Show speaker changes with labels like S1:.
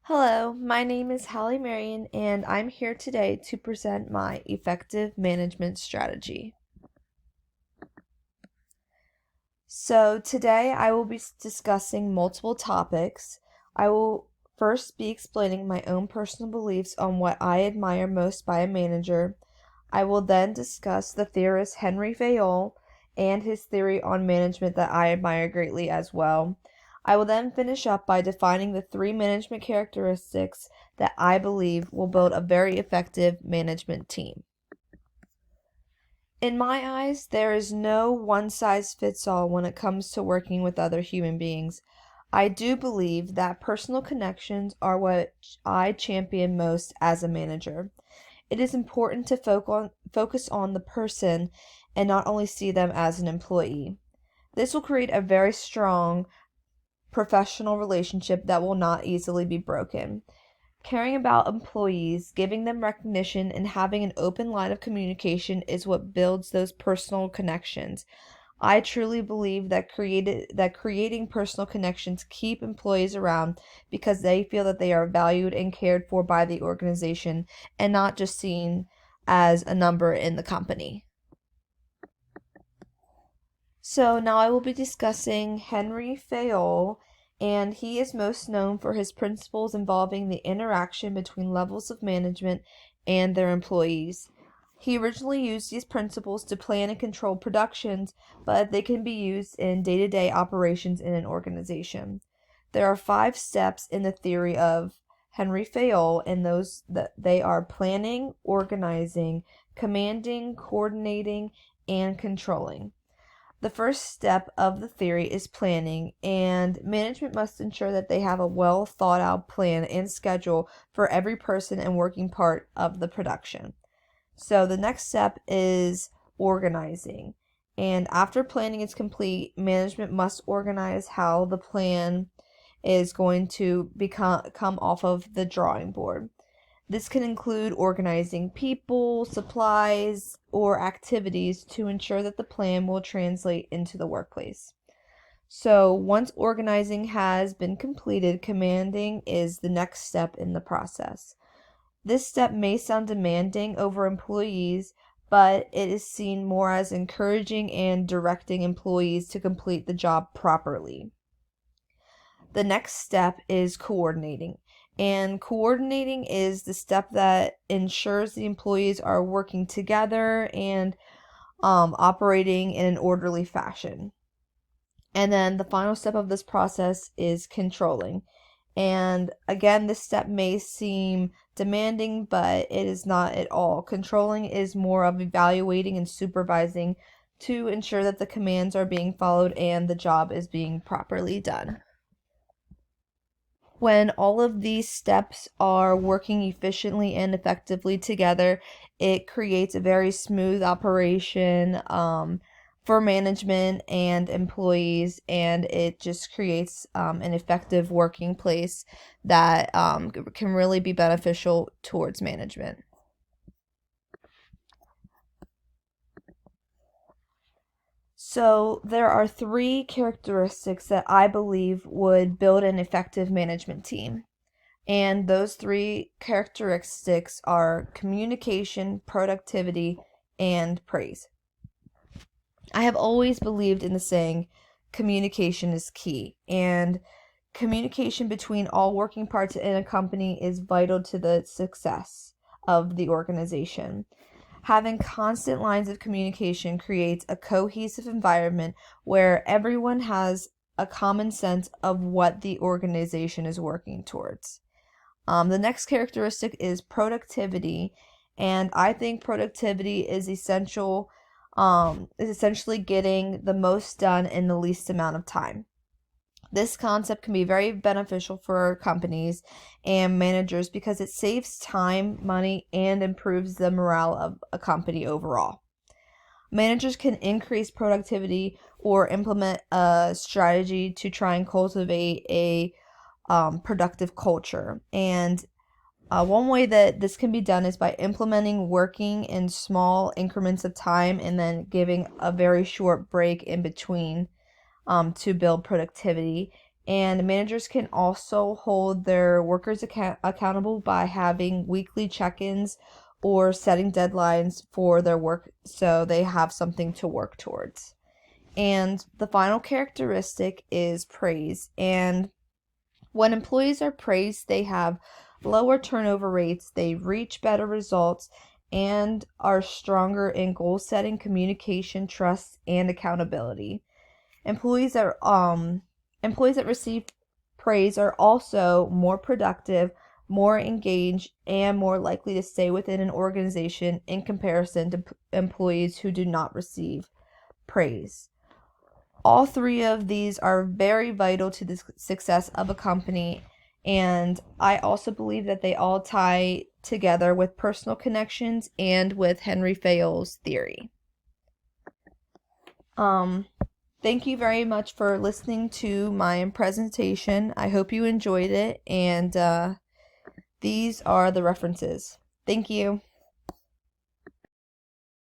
S1: Hello, my name is Hallie Marion, and I'm here today to present my effective management strategy. So, today I will be discussing multiple topics. I will first be explaining my own personal beliefs on what I admire most by a manager. I will then discuss the theorist Henry Fayol and his theory on management that I admire greatly as well. I will then finish up by defining the three management characteristics that I believe will build a very effective management team. In my eyes, there is no one size fits all when it comes to working with other human beings. I do believe that personal connections are what I champion most as a manager. It is important to focus on the person and not only see them as an employee. This will create a very strong professional relationship that will not easily be broken. Caring about employees, giving them recognition, and having an open line of communication is what builds those personal connections. I truly believe that creating personal connections keep employees around because they feel that they are valued and cared for by the organization and not just seen as a number in the company. So now I will be discussing Henry Fayol, and he is most known for his principles involving the interaction between levels of management and their employees. He originally used these principles to plan and control productions, but they can be used in day-to-day operations in an organization. There are 5 steps in the theory of Henry Fayol, and those that they are planning, organizing, commanding, coordinating, and controlling. The first step of the theory is planning, and management must ensure that they have a well thought out plan and schedule for every person and working part of the production. So the next step is organizing. And after planning is complete, management must organize how the plan is going to come off of the drawing board. This can include organizing people, supplies, or activities to ensure that the plan will translate into the workplace. So, once organizing has been completed, commanding is the next step in the process. This step may sound demanding over employees, but it is seen more as encouraging and directing employees to complete the job properly. The next step is coordinating. And coordinating is the step that ensures the employees are working together and operating in an orderly fashion. And then the final step of this process is controlling. And again, this step may seem demanding, but it is not at all. Controlling is more of evaluating and supervising to ensure that the commands are being followed and the job is being properly done. When all of these steps are working efficiently and effectively together, it creates a very smooth operation for management and employees, and it just creates an effective working place that can really be beneficial towards management. So, there are 3 characteristics that I believe would build an effective management team. And those 3 characteristics are communication, productivity, and praise. I have always believed in the saying, communication is key. And communication between all working parts in a company is vital to the success of the organization. Having constant lines of communication creates a cohesive environment where everyone has a common sense of what the organization is working towards. The next characteristic is productivity, and I think productivity is essentially getting the most done in the least amount of time. This concept can be very beneficial for companies and managers because it saves time, money, and improves the morale of a company overall. Managers can increase productivity or implement a strategy to try and cultivate a productive culture. And one way that this can be done is by implementing working in small increments of time and then giving a very short break in between to build productivity. And managers can also hold their workers accountable by having weekly check-ins or setting deadlines for their work so they have something to work towards. And the final characteristic is praise. And when employees are praised, they have lower turnover rates, they reach better results, and are stronger in goal setting, communication, trust, and accountability. Employees are employees that receive praise are also more productive, more engaged, and more likely to stay within an organization in comparison to employees who do not receive praise. All three of these are very vital to the success of a company, and I also believe that they all tie together with personal connections and with Henry Fayol's theory. Thank you very much for listening to my presentation. I hope you enjoyed it, and these are the references. Thank you.